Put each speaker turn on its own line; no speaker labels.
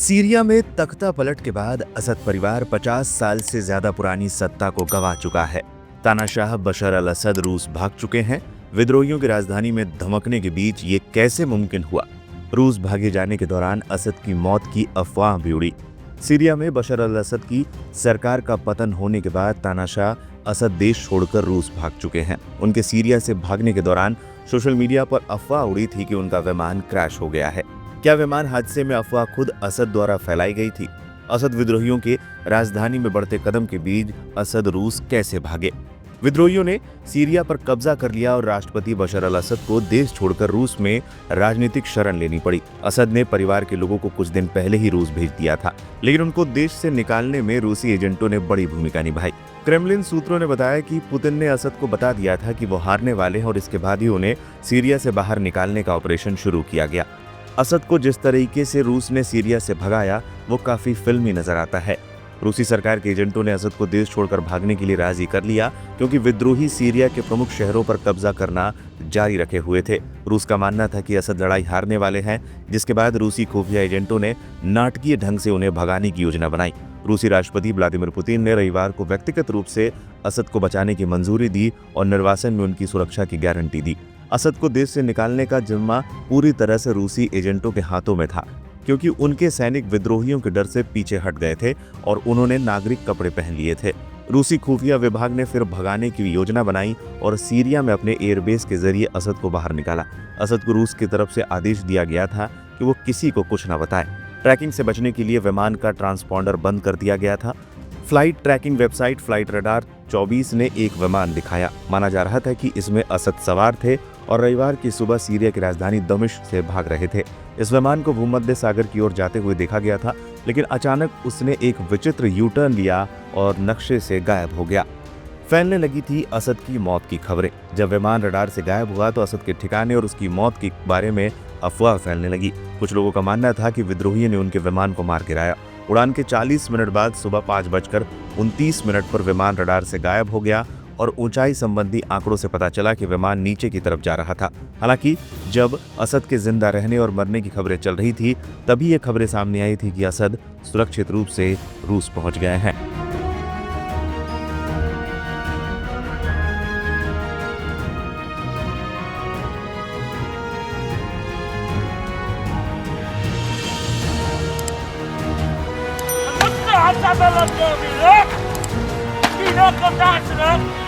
Syria में तख्ता पलट के बाद असद परिवार 50 साल से ज्यादा पुरानी सत्ता को गंवा चुका है। तानाशाह बशर अल असद रूस भाग चुके हैं। विद्रोहियों की राजधानी में धमकने के बीच ये कैसे मुमकिन हुआ? रूस भागे जाने के दौरान असद की मौत की अफवाह भी उड़ी। सीरिया में बशर अल असद की सरकार का पतन होने के बाद तानाशाह असद देश छोड़कर रूस भाग चुके हैं। उनके सीरिया से भागने के दौरान सोशल मीडिया पर अफवाह उड़ी थी कि उनका विमान क्रैश हो गया है। क्या विमान हादसे में अफवाह खुद असद द्वारा फैलाई गई थी? असद विद्रोहियों के राजधानी में बढ़ते कदम के बीच असद रूस कैसे भागे? विद्रोहियों ने सीरिया पर कब्जा कर लिया और राष्ट्रपति बशर अल असद को देश छोड़कर रूस में राजनीतिक शरण लेनी पड़ी। असद ने परिवार के लोगों को कुछ दिन पहले ही रूस भेज दिया था, लेकिन उनको देश से निकालने में रूसी एजेंटों ने बड़ी भूमिका निभाई। क्रेमलिन सूत्रों ने बताया कि पुतिन ने असद को बता दिया था कि वो हारने वाले हैं और इसके बाद ही उन्हें सीरिया से बाहर निकालने का ऑपरेशन शुरू किया गया। असद को जिस तरीके से रूस ने सीरिया से भगाया वो काफी फिल्मी नजर आता है। रूसी सरकार के एजेंटों ने असद को देश छोड़कर भागने के लिए राजी कर लिया, क्योंकि विद्रोही सीरिया के प्रमुख शहरों पर कब्जा करना जारी रखे हुए थे। रूस का मानना था कि असद लड़ाई हारने वाले हैं, जिसके बाद रूसी खुफिया एजेंटों ने नाटकीय ढंग से उन्हें भगाने की योजना बनाई। रूसी राष्ट्रपति व्लादिमीर पुतिन ने रविवार को व्यक्तिगत रूप से असद को बचाने की मंजूरी दी और निर्वासन में उनकी सुरक्षा की गारंटी दी। असद को देश से निकालने का जिम्मा पूरी तरह से रूसी एजेंटों के हाथों में था, क्योंकि उनके सैनिक विद्रोहियों के डर से पीछे हट गए थे और उन्होंने नागरिक कपड़े पहन लिए थे। रूसी खुफिया विभाग ने फिर भगाने की योजना बनाई और सीरिया में अपने एयरबेस के जरिए असद को बाहर निकाला। असद को रूस की तरफ से आदेश दिया गया था कि वो किसी को कुछ न बताए। ट्रैकिंग से बचने के लिए विमान का ट्रांसपॉन्डर बंद कर दिया गया था। Flight tracking website flight radar 24 ने एक विमान दिखाया। माना जा रहा था कि इसमें असद सवार थे और रविवार की सुबह सीरिया की राजधानी दमिश्क से भाग रहे थे। इस विमान को भूमध्य सागर की ओर जाते हुए देखा गया था, लेकिन अचानक उसने एक विचित्र यू टर्न लिया और नक्शे से गायब हो गया। फैलने लगी थी असद की मौत की खबरें। जब विमान रडार से गायब हुआ तो असद के ठिकाने और उसकी मौत के बारे में अफवाह फैलने लगी। कुछ लोगों का मानना था कि विद्रोहियों ने उनके विमान को मार गिराया। उड़ान के 40 मिनट बाद सुबह 5:29 पर विमान रडार से गायब हो गया और ऊंचाई संबंधी आंकड़ों से पता चला कि विमान नीचे की तरफ जा रहा था। हालांकि जब असद के जिंदा रहने और मरने की खबरें चल रही थी, तभी ये खबरें सामने आई थी कि असद सुरक्षित रूप से रूस पहुंच गए हैं।
Hasta de la Navidad y no contárselo.